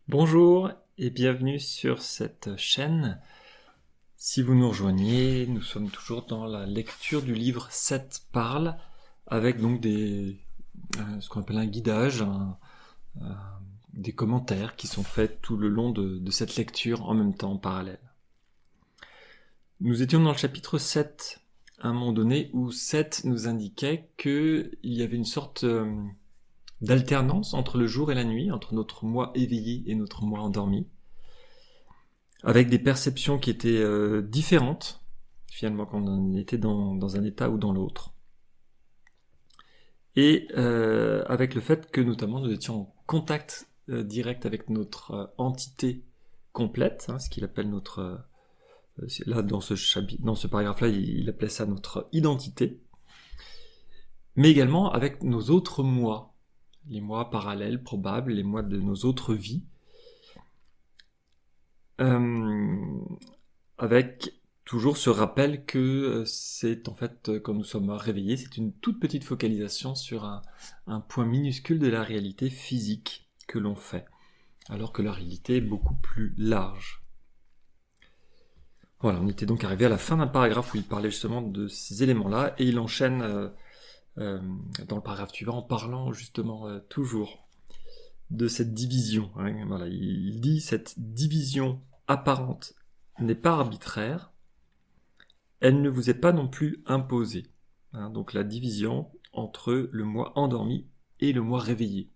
Bonjour et bienvenue sur cette chaîne. Si vous nous rejoignez, nous sommes toujours dans la lecture du livre 7 parle, avec donc ce qu'on appelle un guidage, des commentaires qui sont faits tout le long de cette lecture en même temps en parallèle. Nous étions dans le chapitre 7 à un moment donné où 7 nous indiquait qu'il y avait une sorte d'alternance entre le jour et la nuit, entre notre moi éveillé et notre moi endormi, avec des perceptions qui étaient différentes, finalement, quand on était dans un état ou dans l'autre. Et avec le fait que, notamment, nous étions en contact direct avec notre entité complète, ce qu'il appelle notre... là, dans ce paragraphe-là, il appelait ça notre identité, mais également avec nos autres moi, les moi parallèles, probables, les moi de nos autres vies, avec toujours ce rappel que c'est en fait, quand nous sommes réveillés, c'est une toute petite focalisation sur un point minuscule de la réalité physique que l'on fait, alors que la réalité est beaucoup plus large. Voilà, on était donc arrivé à la fin d'un paragraphe où il parlait justement de ces éléments-là, et il enchaîne dans le paragraphe suivant en parlant justement toujours de cette division. Voilà, il dit cette division apparente n'est pas arbitraire, elle ne vous est pas non plus imposée. Donc la division entre le moi endormi et le moi réveillé.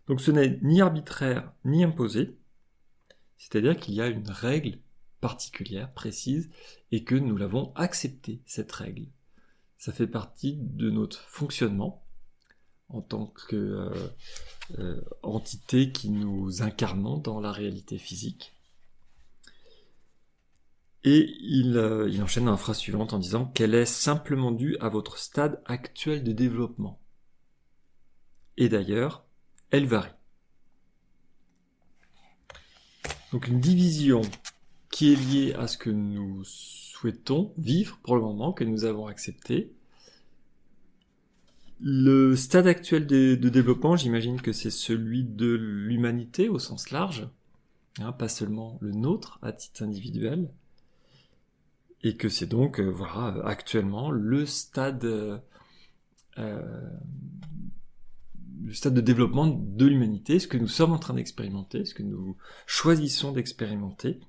Donc ce n'est ni arbitraire ni imposé, c'est-à-dire qu'il y a une règle particulière, précise, et que nous l'avons acceptée, cette règle. Ça fait partie de notre fonctionnement en tant qu'entité qui nous incarnons dans la réalité physique. Et il enchaîne dans la phrase suivante en disant qu'elle est simplement due à votre stade actuel de développement. Et d'ailleurs, elle varie. Donc une division qui est liée à ce que nous souhaitons vivre pour le moment, que nous avons accepté. Le stade actuel de développement, j'imagine que c'est celui de l'humanité au sens large, pas seulement le nôtre à titre individuel, et que c'est donc actuellement le stade de développement de l'humanité, ce que nous sommes en train d'expérimenter, ce que nous choisissons d'expérimenter,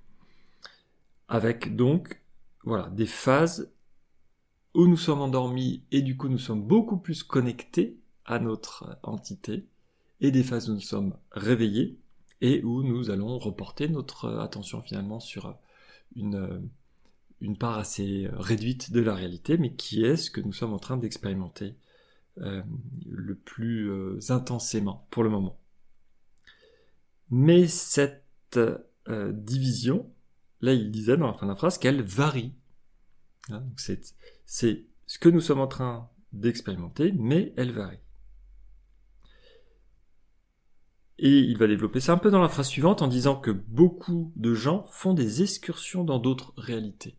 avec donc des phases où nous sommes endormis et du coup nous sommes beaucoup plus connectés à notre entité, et des phases où nous sommes réveillés et où nous allons reporter notre attention finalement sur une part assez réduite de la réalité, mais qui est ce que nous sommes en train d'expérimenter le plus intensément pour le moment. Mais cette division, là il disait dans la fin de la phrase qu'elle varie. Donc c'est ce que nous sommes en train d'expérimenter, mais elle varie. Et il va développer ça un peu dans la phrase suivante en disant que beaucoup de gens font des excursions dans d'autres réalités.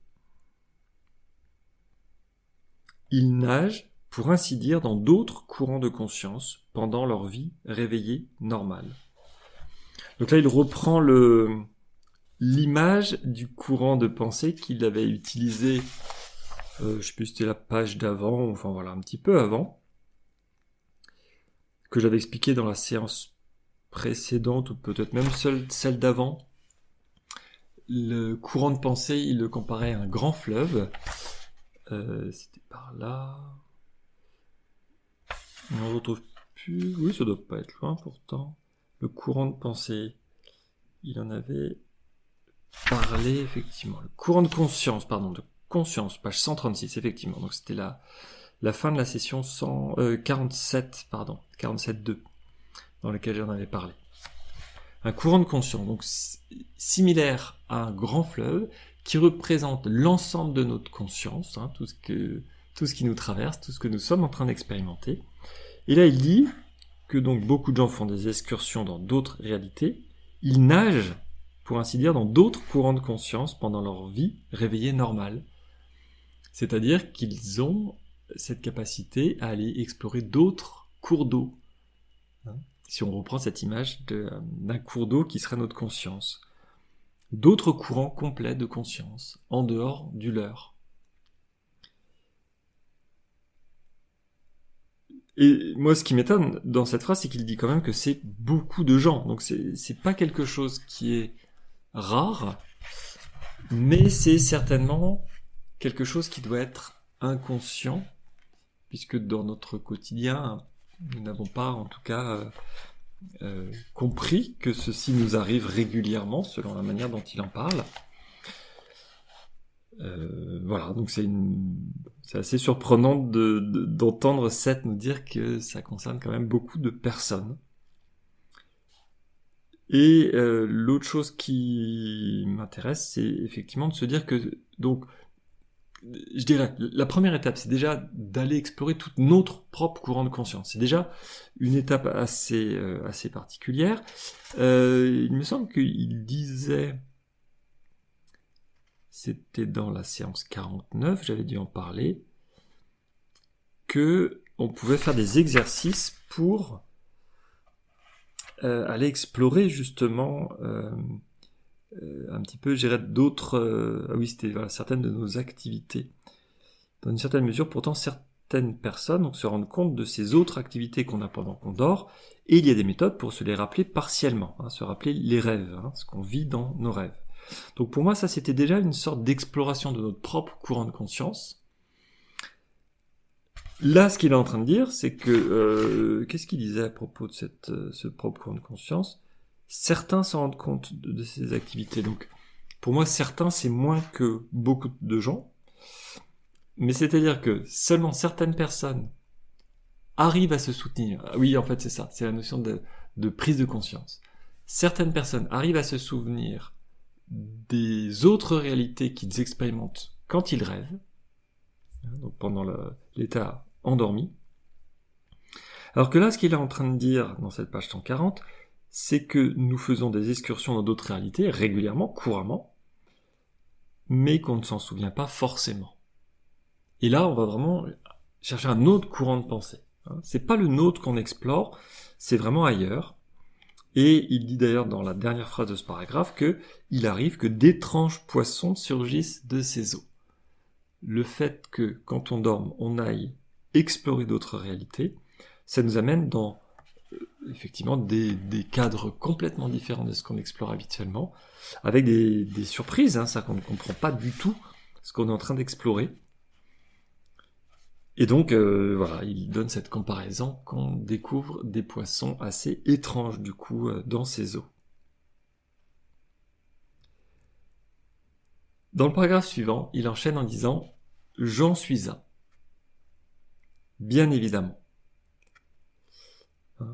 Ils nagent, pour ainsi dire, dans d'autres courants de conscience pendant leur vie réveillée normale. Donc là, il reprend l'image du courant de pensée qu'il avait utilisé, je sais plus si c'était la page d'avant, enfin voilà, un petit peu avant, que j'avais expliqué dans la séance précédente, ou peut-être même celle d'avant. Le courant de pensée, il le comparait à un grand fleuve. C'était par là. On ne retrouve plus. Oui, ça doit pas être loin pourtant. Le courant de pensée, il en avait parlé effectivement. Le courant de conscience, page 136, effectivement. Donc c'était la fin de la session 47.2, dans laquelle j'en avais parlé. Un courant de conscience, donc similaire à un grand fleuve, qui représente l'ensemble de notre conscience, tout ce qui nous traverse, tout ce que nous sommes en train d'expérimenter. Et là, il dit que donc beaucoup de gens font des excursions dans d'autres réalités, ils nagent, pour ainsi dire, dans d'autres courants de conscience pendant leur vie réveillée normale. C'est-à-dire qu'ils ont cette capacité à aller explorer d'autres cours d'eau. si on reprend cette image d'un cours d'eau qui serait notre conscience. D'autres courants complets de conscience, en dehors du leur. Et moi, ce qui m'étonne dans cette phrase, c'est qu'il dit quand même que c'est beaucoup de gens. Donc c'est pas quelque chose qui est rare, mais c'est certainement quelque chose qui doit être inconscient, puisque dans notre quotidien, nous n'avons pas, en tout cas, compris que ceci nous arrive régulièrement, selon la manière dont il en parle. Voilà, donc c'est assez surprenant d'entendre Seth nous dire que ça concerne quand même beaucoup de personnes. Et l'autre chose qui m'intéresse, c'est effectivement de se dire que, donc, je dirais, la première étape, c'est déjà d'aller explorer tout notre propre courant de conscience. C'est déjà une étape assez particulière. Il me semble qu'il disait, c'était dans la séance 49, j'avais dû en parler, que on pouvait faire des exercices pour aller explorer justement un petit peu, je dirais, d'autres... ah oui, c'était certaines de nos activités. Dans une certaine mesure, pourtant, certaines personnes donc, se rendent compte de ces autres activités qu'on a pendant qu'on dort, et il y a des méthodes pour se les rappeler partiellement, se rappeler les rêves, ce qu'on vit dans nos rêves. Donc pour moi, ça, c'était déjà une sorte d'exploration de notre propre courant de conscience. Là, ce qu'il est en train de dire, c'est que... qu'est-ce qu'il disait à propos de ce propre courant de conscience ? Certains se rendent compte de ces activités. Donc, pour moi, certains, c'est moins que beaucoup de gens. Mais c'est-à-dire que seulement certaines personnes arrivent à se soutenir. Oui, en fait, c'est ça. C'est la notion de prise de conscience. Certaines personnes arrivent à se souvenir des autres réalités qu'ils expérimentent quand ils rêvent, donc pendant l'état endormi. Alors que là, ce qu'il est en train de dire dans cette page 140, c'est que nous faisons des excursions dans d'autres réalités régulièrement, couramment, mais qu'on ne s'en souvient pas forcément. Et là, on va vraiment chercher un autre courant de pensée. C'est pas le nôtre qu'on explore, c'est vraiment ailleurs. Et il dit d'ailleurs dans la dernière phrase de ce paragraphe que il arrive que d'étranges poissons surgissent de ces eaux. Le fait que, quand on dorme, on aille explorer d'autres réalités, ça nous amène dans effectivement des cadres complètement différents de ce qu'on explore habituellement, avec des surprises, ça qu'on ne comprend pas du tout ce qu'on est en train d'explorer. Et donc, voilà, il donne cette comparaison qu'on découvre des poissons assez étranges, du coup, dans ces eaux. Dans le paragraphe suivant, il enchaîne en disant « J'en suis un ». Bien évidemment.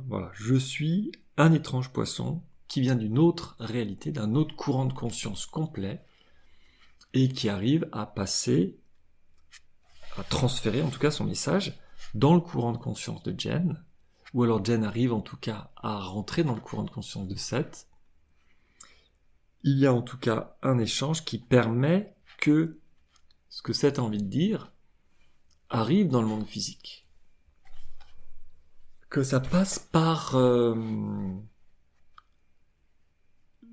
Voilà, je suis un étrange poisson qui vient d'une autre réalité, d'un autre courant de conscience complet, et qui arrive à passer, à transférer en tout cas son message dans le courant de conscience de Jen, ou alors Jen arrive en tout cas à rentrer dans le courant de conscience de Seth. Il y a en tout cas un échange qui permet que ce que Seth a envie de dire arrive dans le monde physique. Que ça passe par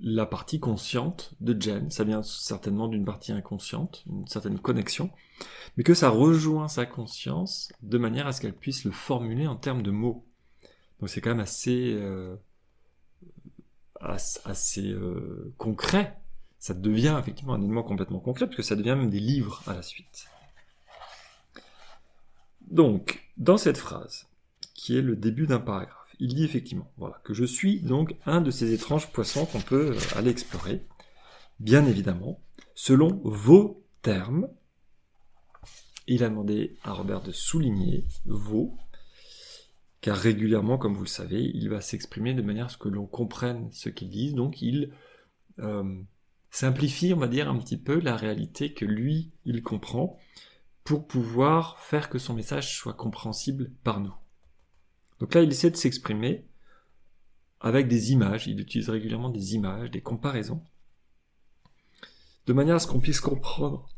la partie consciente de Jen, ça vient certainement d'une partie inconsciente, une certaine connexion, mais que ça rejoint sa conscience de manière à ce qu'elle puisse le formuler en termes de mots. Donc c'est quand même assez concret. Ça devient effectivement un élément complètement concret, parce que ça devient même des livres à la suite. Donc, dans cette phrase, qui est le début d'un paragraphe, il dit effectivement, voilà, que je suis donc un de ces étranges poissons qu'on peut aller explorer, bien évidemment, selon vos termes. Il a demandé à Robert de souligner vos, car régulièrement, comme vous le savez, il va s'exprimer de manière à ce que l'on comprenne ce qu'il dit, donc il simplifie, on va dire, un petit peu la réalité que lui, il comprend, pour pouvoir faire que son message soit compréhensible par nous. Donc là, il essaie de s'exprimer avec des images, il utilise régulièrement des images, des comparaisons, de manière à ce qu'on puisse comprendre,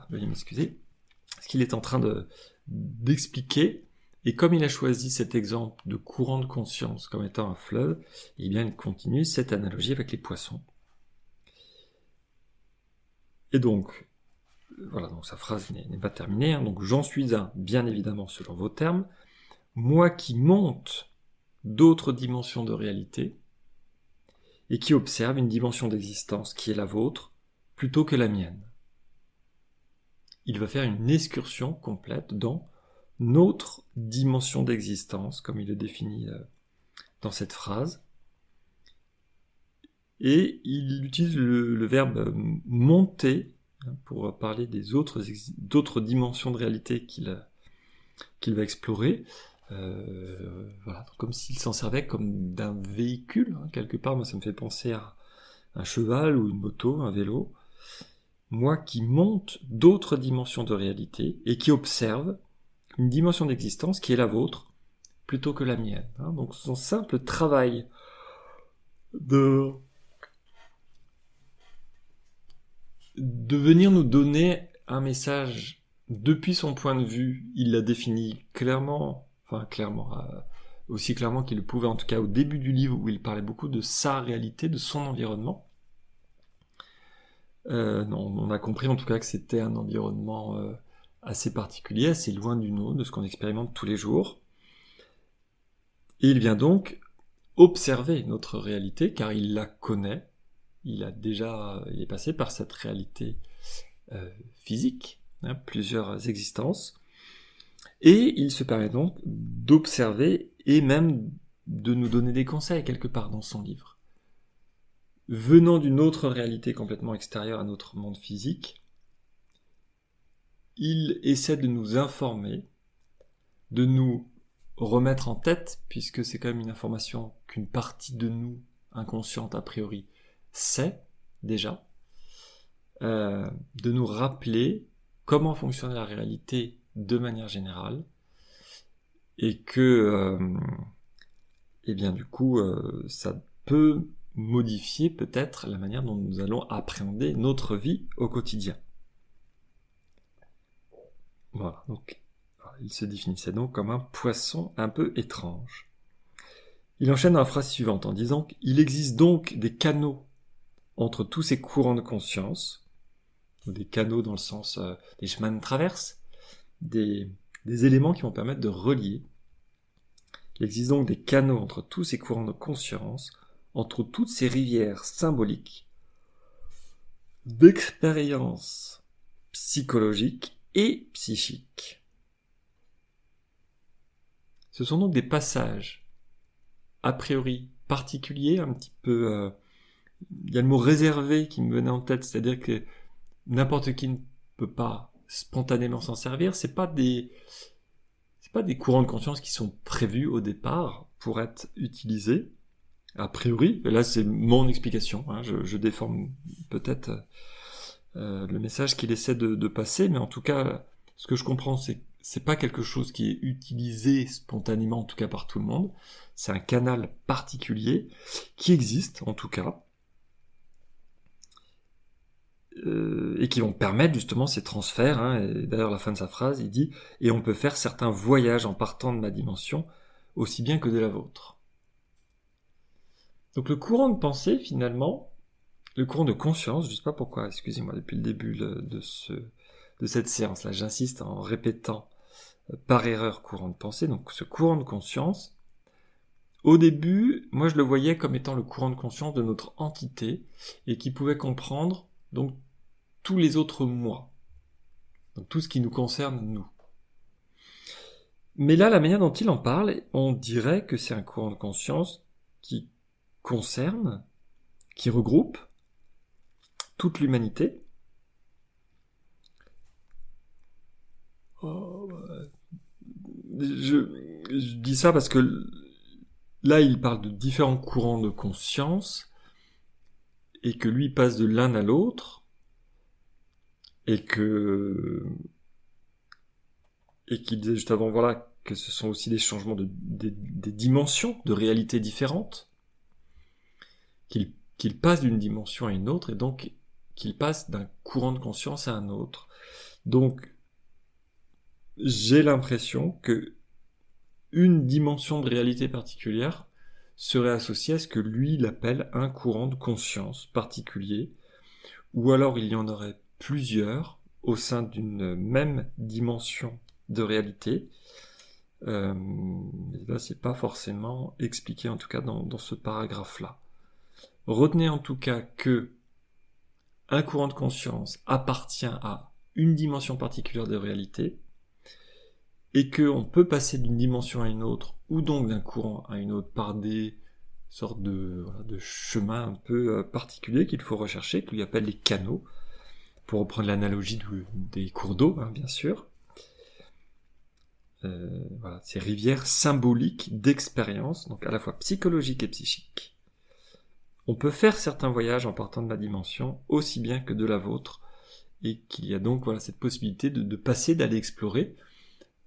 veuillez m'excuser, ce qu'il est en train d'expliquer Et comme il a choisi cet exemple de courant de conscience comme étant un fleuve, eh bien il continue cette analogie avec les poissons. Et donc, voilà, donc sa phrase n'est pas terminée. Donc j'en suis un, bien évidemment selon vos termes, moi qui monte d'autres dimensions de réalité et qui observe une dimension d'existence qui est la vôtre plutôt que la mienne. Il va faire une excursion complète dans notre dimension d'existence, comme il le définit dans cette phrase. Et il utilise le verbe monter pour parler d'autres dimensions de réalité qu'il va explorer. Voilà, comme s'il s'en servait comme d'un véhicule, quelque part. Moi, ça me fait penser à un cheval ou une moto, un vélo. Moi qui monte d'autres dimensions de réalité et qui observe une dimension d'existence qui est la vôtre plutôt que la mienne. Donc son simple travail de venir nous donner un message depuis son point de vue, il l'a défini clairement, aussi clairement qu'il le pouvait, en tout cas au début du livre où il parlait beaucoup de sa réalité, de son environnement. On a compris en tout cas que c'était un environnement assez particulier, assez loin du nôtre, de ce qu'on expérimente tous les jours. Et il vient donc observer notre réalité, car il la connaît, il est passé par cette réalité physique, plusieurs existences, et il se permet donc d'observer et même de nous donner des conseils quelque part dans son livre. Venant d'une autre réalité complètement extérieure à notre monde physique, il essaie de nous informer, de nous remettre en tête, puisque c'est quand même une information qu'une partie de nous, inconsciente a priori, sait déjà, de nous rappeler comment fonctionne la réalité de manière générale, et que, eh bien du coup, ça peut modifier peut-être la manière dont nous allons appréhender notre vie au quotidien. Voilà, donc il se définissait donc comme un poisson un peu étrange. Il enchaîne dans la phrase suivante en disant qu'il existe donc des canaux entre tous ces courants de conscience, ou des canaux dans le sens des chemins de traverse, des éléments qui vont permettre de relier. Il existe donc des canaux entre tous ces courants de conscience, entre toutes ces rivières symboliques d'expériences psychologiques et psychiques. Ce sont donc des passages a priori particuliers, un petit peu... il y a le mot réservé qui me venait en tête, c'est-à-dire que n'importe qui ne peut pas spontanément s'en servir. C'est pas des courants de conscience qui sont prévus au départ pour être utilisés. A priori, et là c'est mon explication, je déforme peut-être le message qu'il essaie de passer, mais en tout cas, ce que je comprends, c'est pas quelque chose qui est utilisé spontanément, en tout cas par tout le monde. C'est un canal particulier qui existe, en tout cas, et qui vont permettre justement ces transferts. Et d'ailleurs, à la fin de sa phrase, il dit « Et on peut faire certains voyages en partant de ma dimension, aussi bien que de la vôtre. » Donc le courant de pensée, finalement, le courant de conscience, je ne sais pas pourquoi, excusez-moi, depuis le début de cette séance-là, j'insiste en répétant par erreur courant de pensée, donc ce courant de conscience, au début, moi je le voyais comme étant le courant de conscience de notre entité, et qui pouvait comprendre donc tous les autres moi, donc tout ce qui nous concerne nous. Mais là, la manière dont il en parle, on dirait que c'est un courant de conscience qui concerne, qui regroupe toute l'humanité. Je dis ça parce que là, il parle de différents courants de conscience et que lui passe de l'un à l'autre et qu'il disait juste avant, voilà, que ce sont aussi des changements des dimensions de réalité différentes, qu'il passe d'une dimension à une autre et donc qu'il passe d'un courant de conscience à un autre. Donc, j'ai l'impression que une dimension de réalité particulière serait associée à ce que lui il appelle un courant de conscience particulier, ou alors il y en aurait plusieurs au sein d'une même dimension de réalité. Mais là, c'est pas forcément expliqué, en tout cas dans ce paragraphe-là. Retenez en tout cas que un courant de conscience appartient à une dimension particulière de réalité, et qu'on peut passer d'une dimension à une autre, ou donc d'un courant à une autre, par des sortes de chemins un peu particuliers qu'il faut rechercher, que lui appelle les canaux, pour reprendre l'analogie des cours d'eau, bien sûr. Ces rivières symboliques d'expérience, donc à la fois psychologiques et psychiques. On peut faire certains voyages en partant de ma dimension, aussi bien que de la vôtre, et qu'il y a donc cette possibilité de passer, d'aller explorer.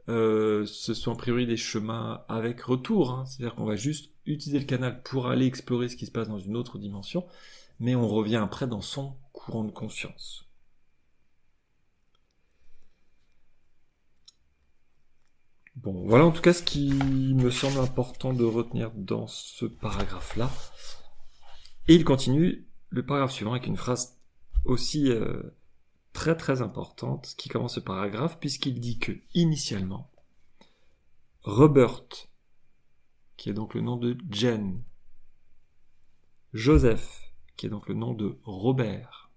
Ce sont a priori des chemins avec retour, c'est-à-dire qu'on va juste utiliser le canal pour aller explorer ce qui se passe dans une autre dimension, mais on revient après dans son courant de conscience. Bon, voilà en tout cas ce qui me semble important de retenir dans ce paragraphe-là. Et il continue le paragraphe suivant avec une phrase aussi très très importante qui commence ce paragraphe, puisqu'il dit que, initialement, Robert, qui est donc le nom de Jen, Joseph, qui est donc le nom de Robert,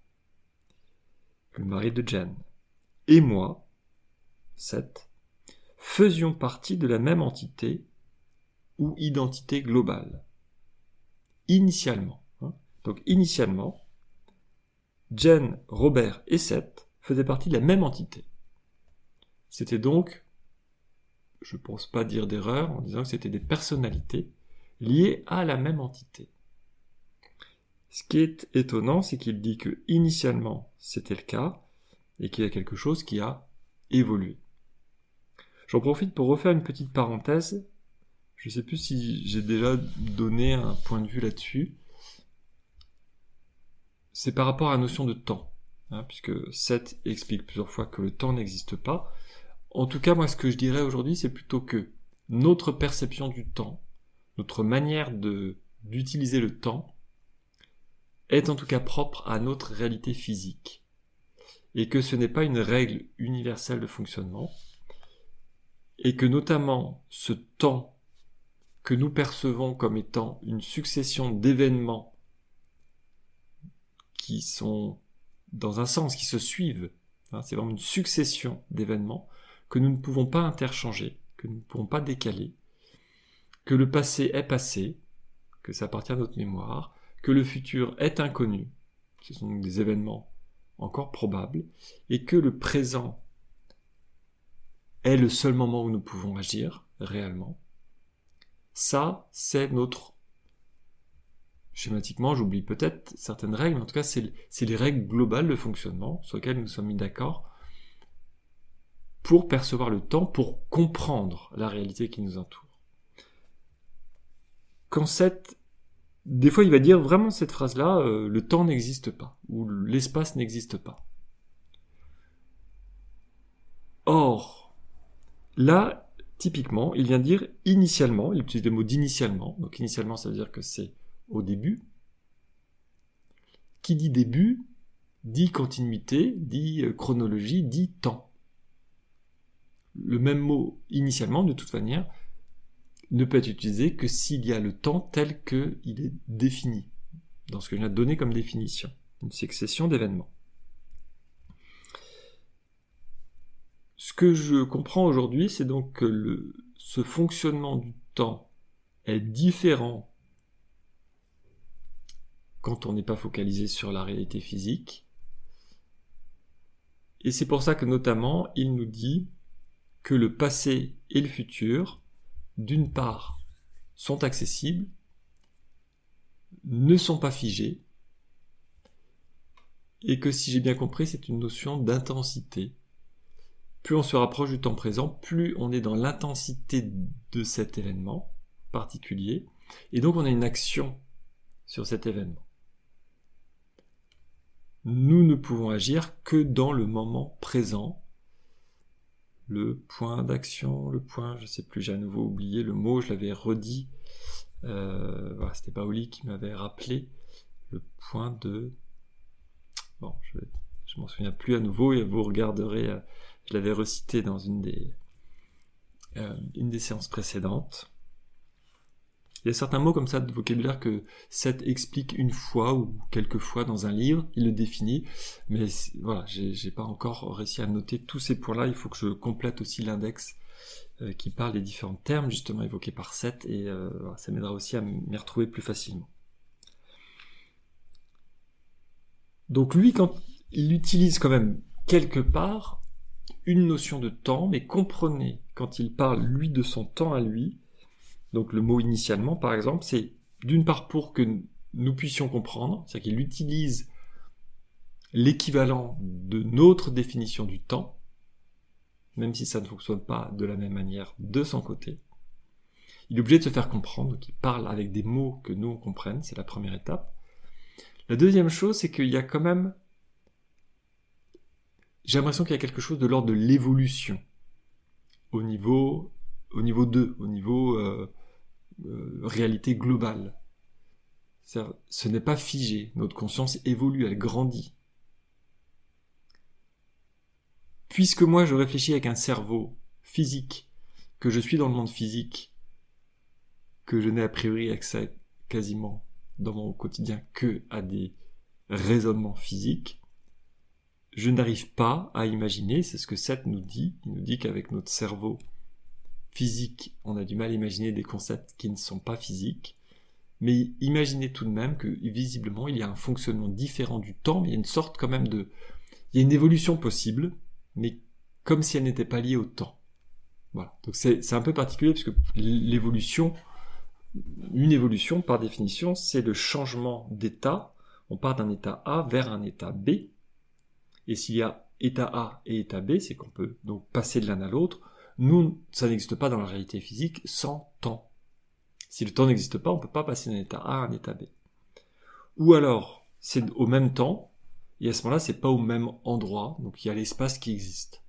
le mari de Jen, et moi, Seth, faisions partie de la même entité ou identité globale. Initialement. Donc initialement, Jen, Robert et Seth faisaient partie de la même entité. C'était donc, je ne pense pas dire d'erreur en disant que c'était des personnalités liées à la même entité. Ce qui est étonnant, c'est qu'il dit que initialement c'était le cas et qu'il y a quelque chose qui a évolué. J'en profite pour refaire une petite parenthèse. Je ne sais plus si j'ai déjà donné un point de vue là-dessus. C'est par rapport à la notion de temps, puisque Seth explique plusieurs fois que le temps n'existe pas. En tout cas, moi, ce que je dirais aujourd'hui, c'est plutôt que notre perception du temps, notre manière d'utiliser le temps, est en tout cas propre à notre réalité physique. Et que ce n'est pas une règle universelle de fonctionnement. Et que notamment ce temps que nous percevons comme étant une succession d'événements qui sont, dans un sens, qui se suivent, c'est vraiment une succession d'événements que nous ne pouvons pas interchanger, que nous ne pouvons pas décaler, que le passé est passé, que ça appartient à notre mémoire, que le futur est inconnu, ce sont donc des événements encore probables, et que le présent est le seul moment où nous pouvons agir réellement. Ça, c'est notre... Schématiquement, j'oublie peut-être certaines règles, mais en tout cas, c'est les règles globales de fonctionnement sur lesquelles nous sommes mis d'accord pour percevoir le temps, pour comprendre la réalité qui nous entoure. Des fois, il va dire vraiment cette phrase-là, le temps n'existe pas, ou l'espace n'existe pas. Or, là, typiquement, il vient dire initialement, il utilise le mot d'initialement, donc initialement, ça veut dire que c'est au début. Qui dit début, dit continuité, dit chronologie, dit temps. Le même mot initialement, de toute manière, ne peut être utilisé que s'il y a le temps tel qu'il est défini, dans ce que je viens de donner comme définition, une succession d'événements. Ce que je comprends aujourd'hui, c'est donc que ce fonctionnement du temps est différent quand on n'est pas focalisé sur la réalité physique. Et c'est pour ça que notamment, il nous dit que le passé et le futur, d'une part, sont accessibles, ne sont pas figés, et que si j'ai bien compris, c'est une notion d'intensité. Plus on se rapproche du temps présent, plus on est dans l'intensité de cet événement particulier, et donc on a une action sur cet événement. Nous ne pouvons agir que dans le moment présent, le point d'action, le point, je sais plus, j'ai à nouveau oublié le mot, je l'avais redit. Voilà, c'était Paoli qui m'avait rappelé le point de... Bon, je m'en souviens plus à nouveau, et vous regarderez, je l'avais recité dans une des séances précédentes. Il y a certains mots comme ça de vocabulaire que Seth explique une fois ou quelques fois dans un livre, il le définit, mais voilà, j'ai pas encore réussi à noter tous ces points-là, il faut que je complète aussi l'index qui parle des différents termes justement évoqués par Seth, et voilà, ça m'aidera aussi à m'y retrouver plus facilement. Donc lui, quand il utilise quand même quelque part une notion de temps, mais comprenez, quand il parle lui de son temps à lui, donc le mot initialement par exemple, c'est d'une part pour que nous puissions comprendre, c'est-à-dire qu'il utilise l'équivalent de notre définition du temps, même si ça ne fonctionne pas de la même manière de son côté. Il est obligé de se faire comprendre, donc il parle avec des mots que nous on comprenne, c'est la première étape. La deuxième chose, c'est qu'il y a quand même... J'ai l'impression qu'il y a quelque chose de l'ordre de l'évolution au niveau 2, au niveau réalité globale. C'est-à-dire, ce n'est pas figé, notre conscience évolue, elle grandit. Puisque moi je réfléchis avec un cerveau physique, que je suis dans le monde physique, que je n'ai a priori accès quasiment dans mon quotidien que à des raisonnements physiques, je n'arrive pas à imaginer, c'est ce que Seth nous dit, il nous dit qu'avec notre cerveau physique, on a du mal à imaginer des concepts qui ne sont pas physiques, mais imaginez tout de même que visiblement il y a un fonctionnement différent du temps, mais il y a une sorte quand même de... Il y a une évolution possible, mais comme si elle n'était pas liée au temps. Voilà. Donc c'est un peu particulier, parce que l'évolution, une évolution par définition, c'est le changement d'état. On part d'un état A vers un état B, et s'il y a état A et état B, c'est qu'on peut donc passer de l'un à l'autre. Nous, ça n'existe pas dans la réalité physique sans temps. Si le temps n'existe pas, on ne peut pas passer d'un état A à un état B. Ou alors, c'est au même temps, et à ce moment-là, c'est pas au même endroit, donc il y a l'espace qui existe.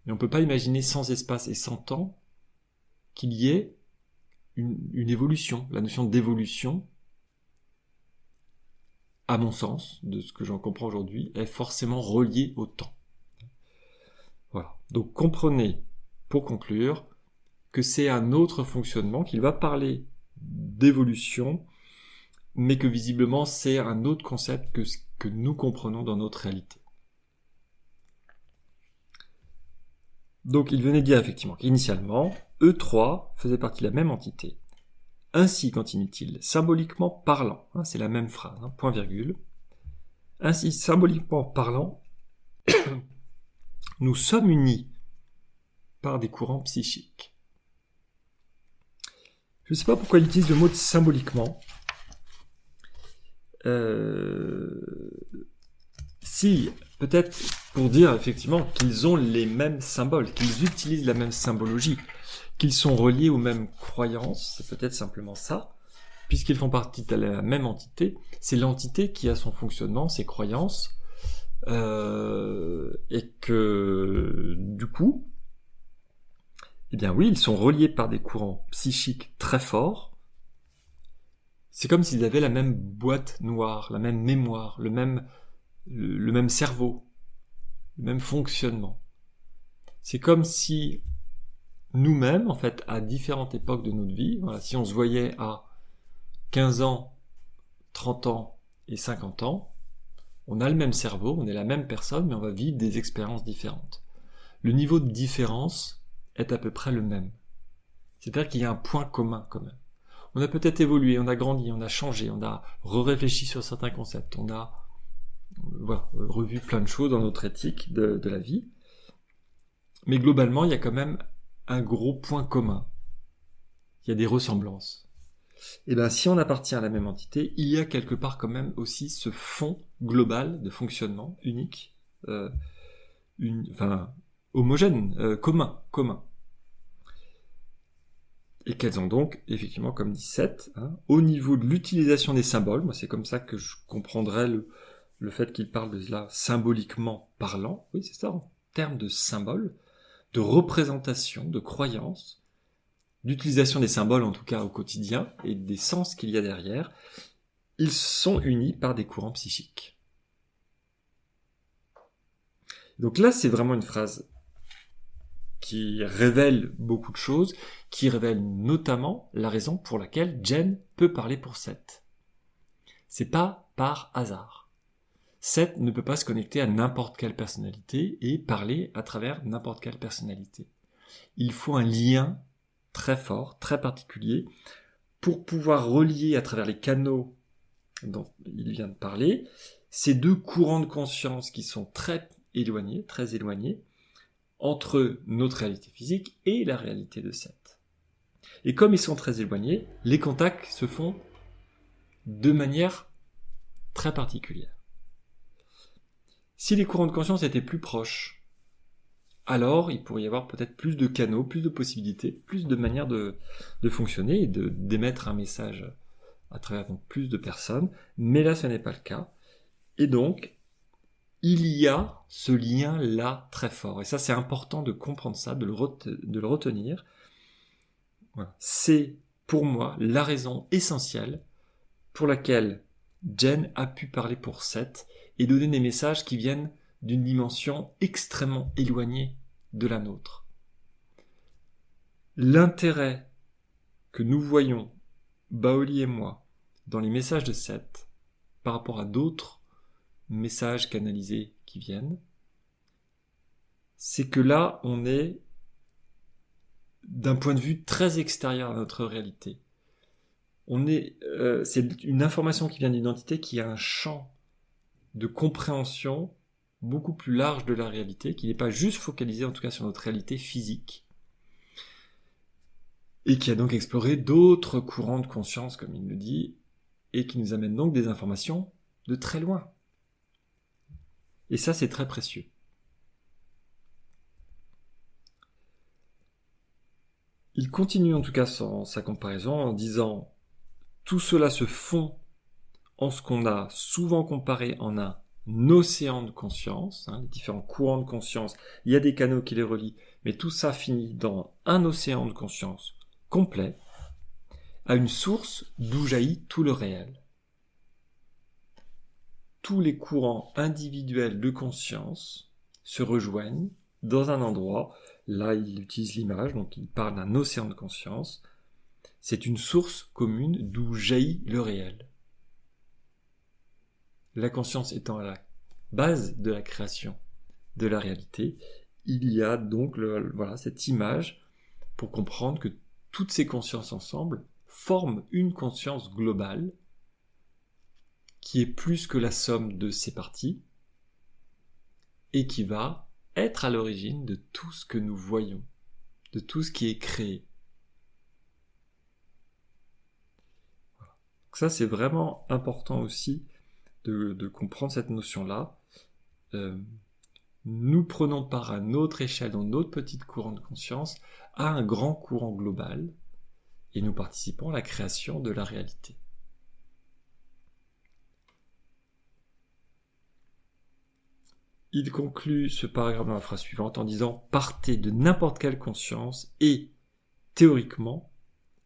Mais on ne peut pas imaginer sans espace et sans temps qu'il y ait une évolution. La notion d'évolution, à mon sens, de ce que j'en comprends aujourd'hui, est forcément reliée au temps. Voilà. Donc comprenez, pour conclure, que c'est un autre fonctionnement, qu'il va parler d'évolution, mais que visiblement c'est un autre concept que ce que nous comprenons dans notre réalité. Donc il venait dire effectivement qu'initialement, E3 faisait partie de la même entité. Ainsi, continue-t-il, symboliquement parlant, c'est la même phrase, point virgule, ainsi, symboliquement parlant, nous sommes unis par des courants psychiques. Je ne sais pas pourquoi il utilise le mot de symboliquement. Si, peut-être pour dire effectivement qu'ils ont les mêmes symboles, qu'ils utilisent la même symbologie, qu'ils sont reliés aux mêmes croyances, c'est peut-être simplement ça, puisqu'ils font partie de la même entité, c'est l'entité qui a son fonctionnement, ses croyances, et que du coup, eh bien oui, ils sont reliés par des courants psychiques très forts. C'est comme s'ils avaient la même boîte noire, la même mémoire, le même cerveau, le même fonctionnement. C'est comme si nous-mêmes, en fait, à différentes époques de notre vie, voilà, si on se voyait à 15 ans, 30 ans et 50 ans, on a le même cerveau, on est la même personne, mais on va vivre des expériences différentes. Le niveau de différence est à peu près le même. C'est-à-dire qu'il y a un point commun quand même. On a peut-être évolué, on a grandi, on a changé, on a réfléchi sur certains concepts, on a revu plein de choses dans notre éthique de la vie. Mais globalement, il y a quand même un gros point commun. Il y a des ressemblances. Et bien, si on appartient à la même entité, il y a quelque part quand même aussi ce fond global de fonctionnement unique, homogène, commun. Et qu'elles ont donc, effectivement, comme dit Seth, au niveau de l'utilisation des symboles, moi c'est comme ça que je comprendrais le fait qu'il parle de là symboliquement parlant, oui c'est ça, en termes de symboles, de représentation, de croyance, d'utilisation des symboles en tout cas au quotidien et des sens qu'il y a derrière, ils sont unis par des courants psychiques. Donc là, c'est vraiment une phrase qui révèle beaucoup de choses, qui révèle notamment la raison pour laquelle Jen peut parler pour Seth. C'est pas par hasard. Seth ne peut pas se connecter à n'importe quelle personnalité et parler à travers n'importe quelle personnalité. Il faut un lien très fort, très particulier, pour pouvoir relier à travers les canaux dont il vient de parler, ces deux courants de conscience qui sont très éloignés, entre notre réalité physique et la réalité de Seth. Et comme ils sont très éloignés, les contacts se font de manière très particulière. Si les courants de conscience étaient plus proches, alors il pourrait y avoir peut-être plus de canaux, plus de possibilités, plus de manières de fonctionner et d'émettre un message à travers donc plus de personnes, mais là ce n'est pas le cas. Et donc, il y a ce lien-là très fort. Et ça, c'est important de comprendre ça, de le retenir. Voilà. C'est, pour moi, la raison essentielle pour laquelle Jen a pu parler pour Seth et donner des messages qui viennent d'une dimension extrêmement éloignée de la nôtre. L'intérêt que nous voyons, Baoli et moi, dans les messages de Seth, par rapport à d'autres messages canalisés qui viennent, c'est que là, on est d'un point de vue très extérieur à notre réalité. C'est une information qui vient d'une entité qui a un champ de compréhension beaucoup plus large de la réalité, qui n'est pas juste focalisé en tout cas sur notre réalité physique, et qui a donc exploré d'autres courants de conscience, comme il le dit, et qui nous amène donc des informations de très loin. Et ça, c'est très précieux. Il continue en tout cas sa comparaison en disant « Tout cela se fond en ce qu'on a souvent comparé en un océan de conscience, les différents courants de conscience, il y a des canaux qui les relient, mais tout ça finit dans un océan de conscience complet, à une source d'où jaillit tout le réel. Tous les courants individuels de conscience se rejoignent dans un endroit. Là, il utilise l'image, donc il parle d'un océan de conscience. C'est une source commune d'où jaillit le réel. La conscience étant à la base de la création de la réalité, il y a donc cette image pour comprendre que toutes ces consciences ensemble forment une conscience globale qui est plus que la somme de ses parties et qui va être à l'origine de tout ce que nous voyons, de tout ce qui est créé. Voilà. Donc ça, c'est vraiment important aussi de comprendre cette notion-là. Nous prenons part à notre échelle, dans notre petite courant de conscience, à un grand courant global et nous participons à la création de la réalité. Il conclut ce paragraphe dans la phrase suivante en disant « Partez de n'importe quelle conscience et, théoriquement,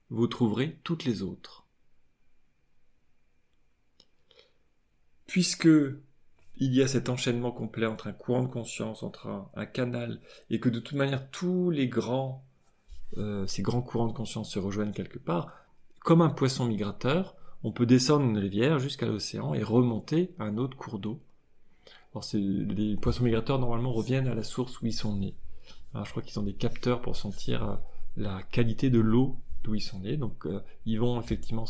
vous trouverez toutes les autres. » Puisque il y a cet enchaînement complet entre un courant de conscience, entre un canal, et que de toute manière tous les ces grands courants de conscience se rejoignent quelque part, comme un poisson migrateur, on peut descendre une rivière jusqu'à l'océan et remonter à un autre cours d'eau. Alors les poissons migrateurs normalement reviennent à la source où ils sont nés. Alors, je crois qu'ils ont des capteurs pour sentir la qualité de l'eau d'où ils sont nés, donc ils vont effectivement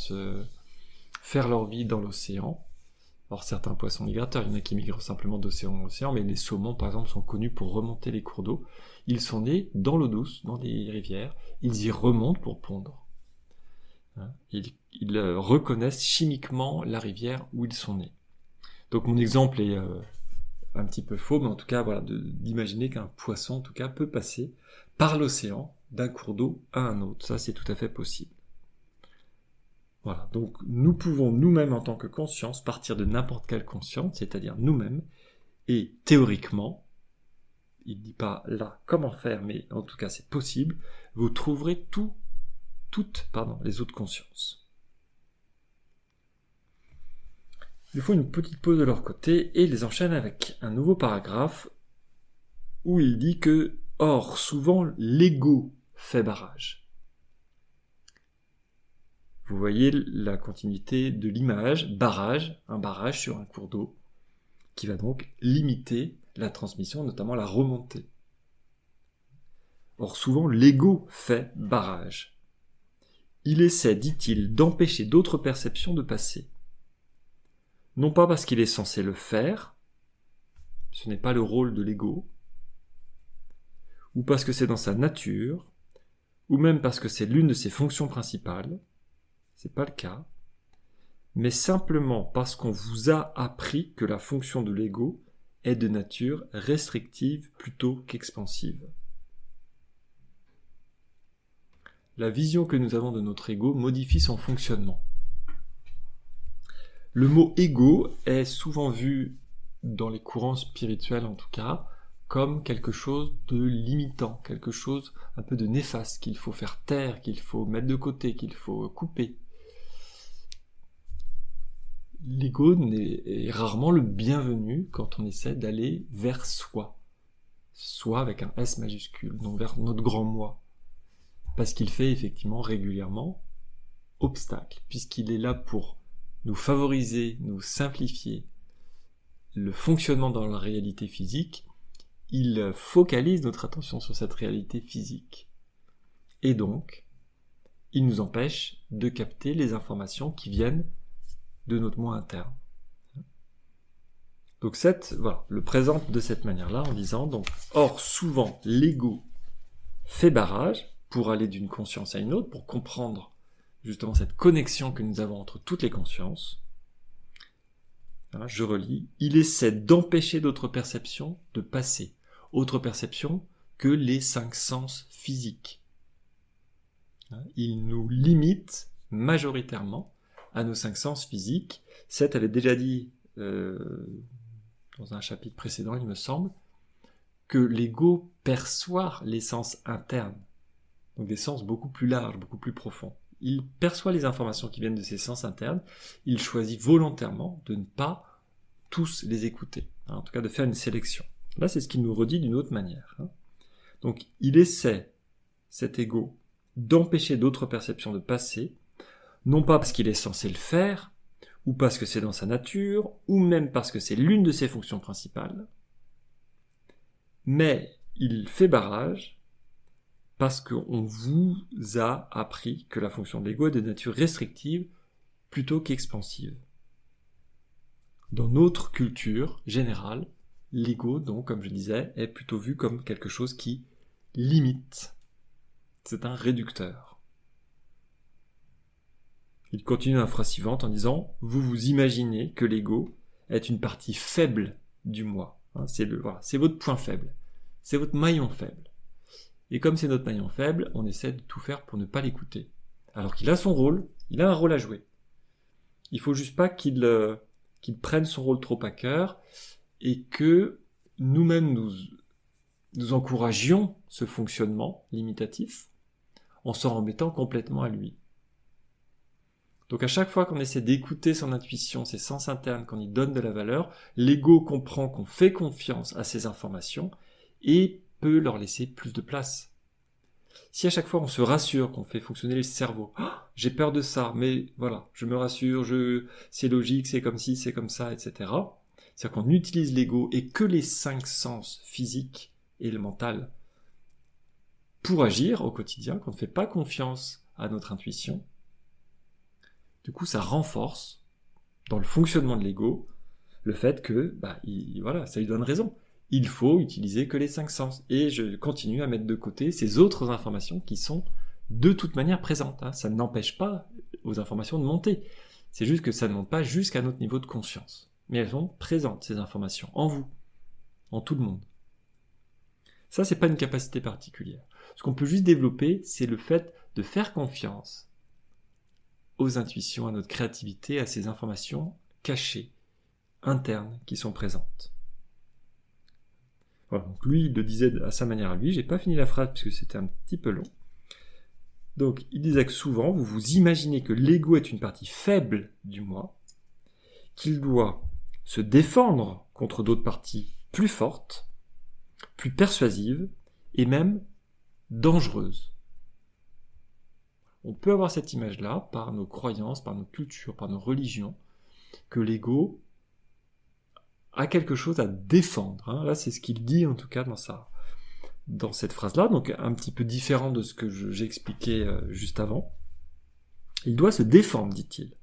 faire leur vie dans l'océan. Alors certains poissons migrateurs, il y en a qui migrent simplement d'océan en océan, mais les saumons par exemple sont connus pour remonter les cours d'eau. Ils sont nés dans l'eau douce, dans des rivières, ils y remontent pour pondre. Ils reconnaissent chimiquement la rivière où ils sont nés. Donc mon exemple est un petit peu faux, mais en tout cas voilà, d'imaginer qu'un poisson en tout cas peut passer par l'océan d'un cours d'eau à un autre. Ça c'est tout à fait possible. Voilà, donc nous pouvons nous-mêmes en tant que conscience partir de n'importe quelle conscience, c'est-à-dire nous-mêmes, et théoriquement, il ne dit pas là comment faire, mais en tout cas c'est possible, vous trouverez toutes les autres consciences. Il faut une petite pause de leur côté et ils les enchaînent avec un nouveau paragraphe où il dit que, or, souvent l'ego fait barrage. Vous voyez la continuité de l'image, barrage, un barrage sur un cours d'eau, qui va donc limiter la transmission, notamment la remontée. Or, souvent, l'ego fait barrage. Il essaie, dit-il, d'empêcher d'autres perceptions de passer. Non pas parce qu'il est censé le faire, ce n'est pas le rôle de l'ego, ou parce que c'est dans sa nature, ou même parce que c'est l'une de ses fonctions principales, c'est pas le cas, mais simplement parce qu'on vous a appris que la fonction de l'ego est de nature restrictive plutôt qu'expansive. La vision que nous avons de notre ego modifie son fonctionnement. Le mot ego est souvent vu, dans les courants spirituels en tout cas, comme quelque chose de limitant, quelque chose un peu de néfaste, qu'il faut faire taire, qu'il faut mettre de côté, qu'il faut couper. L'ego est rarement le bienvenu quand on essaie d'aller vers soi. Soi avec un S majuscule, donc vers notre grand moi. Parce qu'il fait effectivement régulièrement obstacle, puisqu'il est là pour nous favoriser, nous simplifier le fonctionnement dans la réalité physique, il focalise notre attention sur cette réalité physique. Et donc, il nous empêche de capter les informations qui viennent de notre moi interne. Donc le présente de cette manière-là en disant donc, or souvent l'ego fait barrage pour aller d'une conscience à une autre, pour comprendre justement cette connexion que nous avons entre toutes les consciences. Voilà, je relis. Il essaie d'empêcher d'autres perceptions de passer. Autres perceptions que les 5 sens physiques. Il nous limite majoritairement à nos 5 sens physiques. Seth avait déjà dit dans un chapitre précédent, il me semble, que l'ego perçoit les sens internes, donc des sens beaucoup plus larges, beaucoup plus profonds. Il perçoit les informations qui viennent de ses sens internes, il choisit volontairement de ne pas tous les écouter, en tout cas de faire une sélection. Là, c'est ce qu'il nous redit d'une autre manière. Donc, il essaie, cet ego, d'empêcher d'autres perceptions de passer, non pas parce qu'il est censé le faire, ou parce que c'est dans sa nature, ou même parce que c'est l'une de ses fonctions principales, mais il fait barrage parce qu'on vous a appris que la fonction de l'ego est de nature restrictive plutôt qu'expansive. Dans notre culture générale, l'ego, donc, comme je disais, est plutôt vu comme quelque chose qui limite. C'est un réducteur. Il continue la phrase suivante en disant « Vous vous imaginez que l'ego est une partie faible du moi. » C'est votre point faible. C'est votre maillon faible. Et comme c'est notre maillon faible, on essaie de tout faire pour ne pas l'écouter. Alors qu'il a son rôle, il a un rôle à jouer. Il faut juste pas qu'il prenne son rôle trop à cœur et que nous-mêmes nous encouragions ce fonctionnement limitatif en s'en remettant complètement à lui. Donc à chaque fois qu'on essaie d'écouter son intuition, ses sens internes, qu'on y donne de la valeur, l'ego comprend qu'on fait confiance à ces informations et peut leur laisser plus de place. Si à chaque fois on se rassure qu'on fait fonctionner le cerveau, j'ai peur de ça, mais voilà, je me rassure, c'est logique, c'est comme ci, c'est comme ça, etc. C'est-à-dire qu'on utilise l'ego et que les 5 sens physiques et le mental pour agir au quotidien, qu'on ne fait pas confiance à notre intuition. Du coup, ça renforce dans le fonctionnement de l'ego le fait que, ça lui donne raison. Il faut utiliser que les 5 sens. Et je continue à mettre de côté ces autres informations qui sont de toute manière présentes. Ça n'empêche pas aux informations de monter. C'est juste que ça ne monte pas jusqu'à notre niveau de conscience. Mais elles sont présentes, ces informations, en vous, en tout le monde. Ça, c'est pas une capacité particulière. Ce qu'on peut juste développer, c'est le fait de faire confiance aux intuitions, à notre créativité, à ces informations cachées, internes, qui sont présentes. Voilà, donc lui, il le disait à sa manière à lui. J'ai pas fini la phrase parce que c'était un petit peu long. Donc, il disait que souvent, vous vous imaginez que l'ego est une partie faible du moi, qu'il doit se défendre contre d'autres parties plus fortes, plus persuasives et même dangereuses. On peut avoir cette image-là par nos croyances, par nos cultures, par nos religions, que l'ego a quelque chose à défendre. Hein. Là, c'est ce qu'il dit en tout cas dans cette phrase-là, donc un petit peu différent de ce que j'ai expliqué juste avant. Il doit se défendre, dit-il,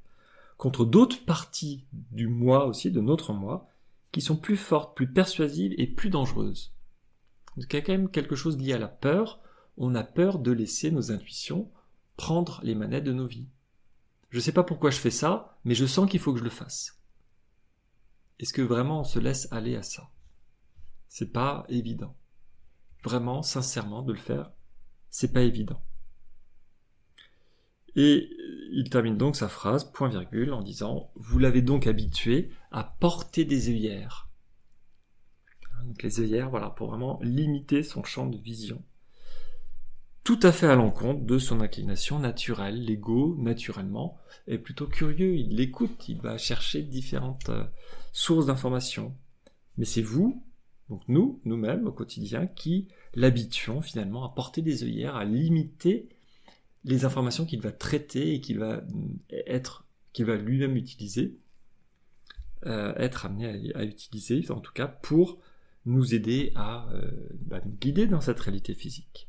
contre d'autres parties du moi aussi, de notre moi, qui sont plus fortes, plus persuasives et plus dangereuses. Donc il y a quand même quelque chose lié à la peur. On a peur de laisser nos intuitions prendre les manettes de nos vies. Je ne sais pas pourquoi je fais ça, mais je sens qu'il faut que je le fasse. Est-ce que vraiment on se laisse aller à ça? C'est pas évident. Vraiment, sincèrement, de le faire, c'est pas évident. Et il termine donc sa phrase, point virgule, en disant « Vous l'avez donc habitué à porter des œillères. » Donc les œillères, voilà, pour vraiment limiter son champ de vision. Tout à fait à l'encontre de son inclination naturelle. L'ego, naturellement, est plutôt curieux, il l'écoute, il va chercher différentes sources d'informations. Mais c'est vous, donc nous-mêmes au quotidien, qui l'habituons finalement à porter des œillères, à limiter les informations qu'il va traiter et qu'il va lui-même utiliser, être amené à utiliser, en tout cas pour nous aider à nous guider dans cette réalité physique.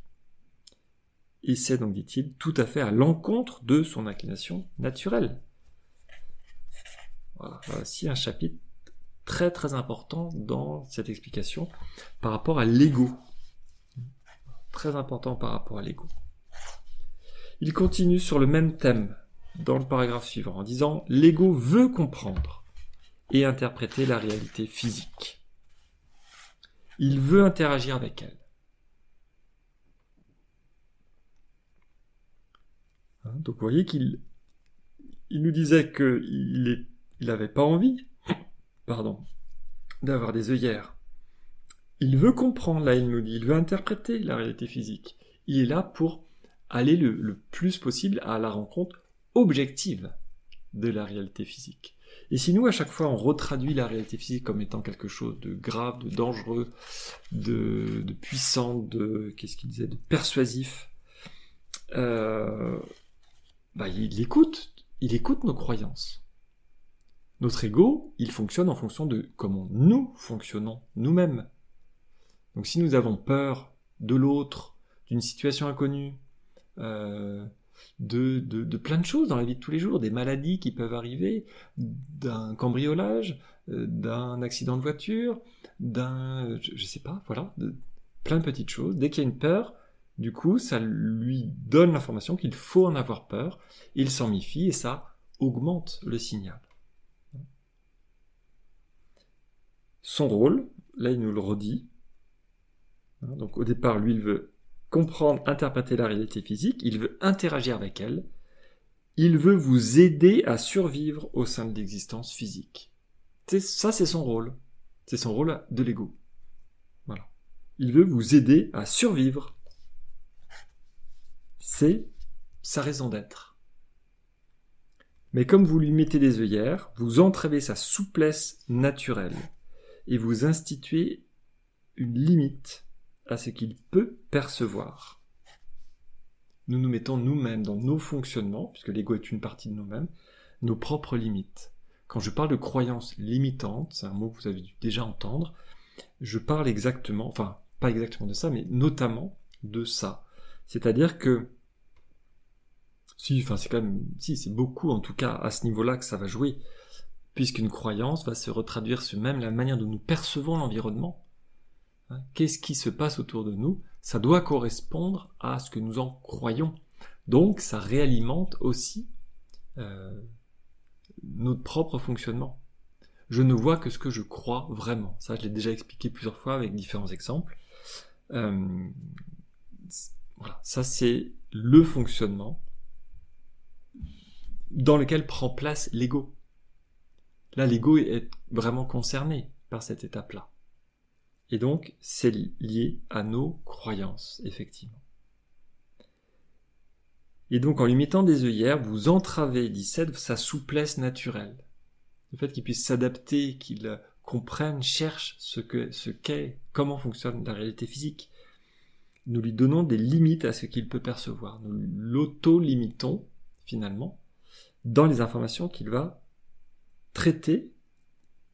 Et c'est donc, dit-il, tout à fait à l'encontre de son inclination naturelle. Voilà, voici un chapitre très très important dans cette explication par rapport à l'ego. Très important par rapport à l'ego. Il continue sur le même thème dans le paragraphe suivant en disant « L'ego veut comprendre et interpréter la réalité physique. Il veut interagir avec elle. » Donc vous voyez qu'il nous disait qu'il n'avait pas envie d'avoir des œillères. Il veut comprendre, là il nous dit, il veut interpréter la réalité physique. Il est là pour aller le plus possible à la rencontre objective de la réalité physique. Et si nous, à chaque fois, on retraduit la réalité physique comme étant quelque chose de grave, de dangereux, de puissant, qu'est-ce qu'il disait, de persuasif, il écoute nos croyances. Notre ego, il fonctionne en fonction de comment nous fonctionnons nous-mêmes. Donc si nous avons peur de l'autre, d'une situation inconnue, de plein de choses dans la vie de tous les jours, des maladies qui peuvent arriver, d'un cambriolage, d'un accident de voiture, je sais pas, voilà, de plein de petites choses. Dès qu'il y a une peur, du coup, ça lui donne l'information qu'il faut en avoir peur, il s'en méfie et ça augmente le signal. Son rôle, là il nous le redit, donc au départ, lui, il veut comprendre, interpréter la réalité physique, il veut interagir avec elle, il veut vous aider à survivre au sein de l'existence physique. Ça, c'est son rôle. C'est son rôle de l'ego. Voilà. Il veut vous aider à survivre. C'est sa raison d'être. Mais comme vous lui mettez des œillères, vous entravez sa souplesse naturelle et vous instituez une limite à ce qu'il peut percevoir. Nous nous mettons nous-mêmes dans nos fonctionnements, puisque l'ego est une partie de nous-mêmes, nos propres limites. Quand je parle de croyances limitantes, c'est un mot que vous avez dû déjà entendre, je parle exactement, enfin pas exactement de ça, mais notamment de ça. C'est-à-dire que, c'est beaucoup en tout cas à ce niveau-là que ça va jouer, puisqu'une croyance va se retraduire sur même la manière dont nous percevons l'environnement. Qu'est-ce qui se passe autour de nous? Ça doit correspondre à ce que nous en croyons. Donc, ça réalimente aussi notre propre fonctionnement. Je ne vois que ce que je crois vraiment. Ça, je l'ai déjà expliqué plusieurs fois avec différents exemples. Voilà, ça c'est le fonctionnement dans lequel prend place l'ego. Là, l'ego est vraiment concerné par cette étape-là. Et donc, c'est lié à nos croyances, effectivement. Et donc, en lui mettant des œillères, vous entravez, dit Seth, sa souplesse naturelle. Le fait qu'il puisse s'adapter, qu'il comprenne, cherche ce qu'est, comment fonctionne la réalité physique. Nous lui donnons des limites à ce qu'il peut percevoir. Nous l'auto-limitons, finalement, dans les informations qu'il va traiter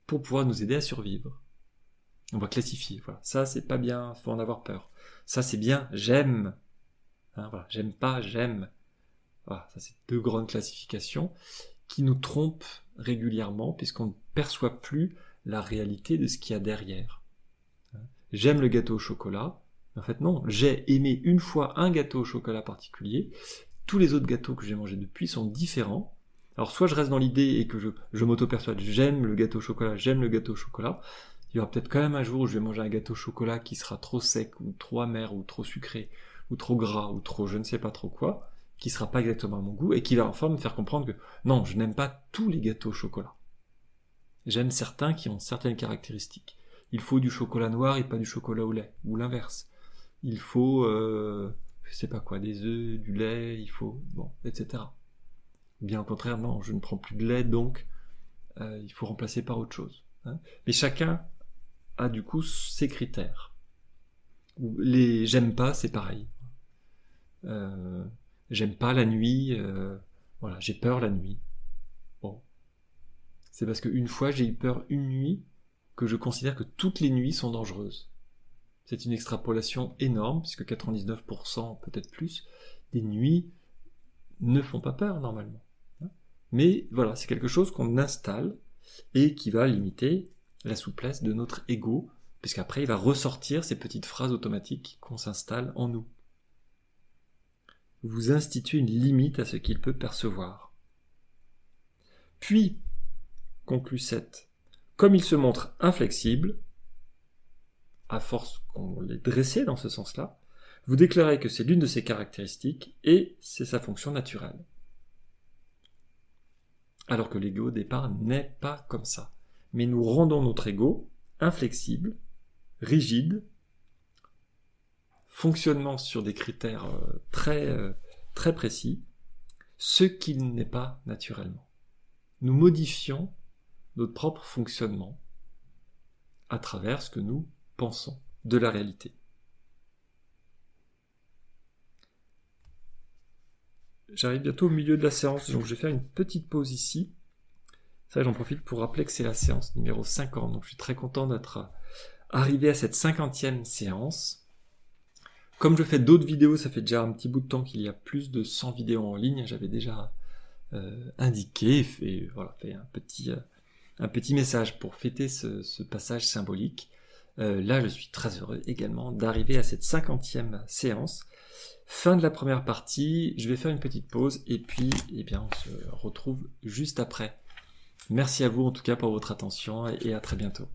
pour pouvoir nous aider à survivre. On va classifier. Voilà. Ça, c'est pas bien, faut en avoir peur. Ça, c'est bien, j'aime. Hein, voilà. J'aime pas, j'aime. Voilà. Ça, c'est 2 grandes classifications qui nous trompent régulièrement puisqu'on ne perçoit plus la réalité de ce qu'il y a derrière. J'aime le gâteau au chocolat. En fait, non. J'ai aimé une fois un gâteau au chocolat particulier. Tous les autres gâteaux que j'ai mangés depuis sont différents. Alors, soit je reste dans l'idée et que je m'auto-persuade, j'aime le gâteau au chocolat, j'aime le gâteau au chocolat. Il y aura peut-être quand même un jour où je vais manger un gâteau au chocolat qui sera trop sec, ou trop amer, ou trop sucré, ou trop gras, ou trop je ne sais pas trop quoi, qui sera pas exactement à mon goût, et qui va enfin me faire comprendre que non, je n'aime pas tous les gâteaux au chocolat. J'aime certains qui ont certaines caractéristiques. Il faut du chocolat noir et pas du chocolat au lait, ou l'inverse. Il faut, je sais pas quoi, des œufs, du lait, il faut, bon, etc. Bien au contraire, non, je ne prends plus de lait, donc il faut remplacer par autre chose. Hein. Mais chacun a du coup ses critères. Les j'aime pas, c'est pareil. J'aime pas la nuit, voilà, j'ai peur la nuit. Bon, c'est parce qu'une fois j'ai eu peur une nuit que je considère que toutes les nuits sont dangereuses. C'est une extrapolation énorme, puisque 99%, peut-être plus, des nuits ne font pas peur normalement. Mais voilà, c'est quelque chose qu'on installe et qui va limiter la souplesse de notre ego, puisqu'après il va ressortir ces petites phrases automatiques qu'on s'installe en nous. Vous instituez une limite à ce qu'il peut percevoir. Puis, conclut Seth, comme il se montre inflexible, à force qu'on l'ait dressé dans ce sens-là, vous déclarez que c'est l'une de ses caractéristiques et c'est sa fonction naturelle. Alors que l'ego au départ n'est pas comme ça. Mais nous rendons notre ego inflexible, rigide, fonctionnement sur des critères très précis, ce qu'il n'est pas naturellement. Nous modifions notre propre fonctionnement à travers ce que nous pensons de la réalité. J'arrive bientôt au milieu de la séance, donc je vais faire une petite pause ici. Ça, j'en profite pour rappeler que c'est la séance numéro 50, donc je suis très content d'être arrivé à cette 50e séance. Comme je fais d'autres vidéos, ça fait déjà un petit bout de temps qu'il y a plus de 100 vidéos en ligne, j'avais déjà indiqué, fait un petit message pour fêter ce passage symbolique. Là, je suis très heureux également d'arriver à cette 50e séance. Fin de la première partie, je vais faire une petite pause et puis on se retrouve juste après. Merci à vous en tout cas pour votre attention et à très bientôt.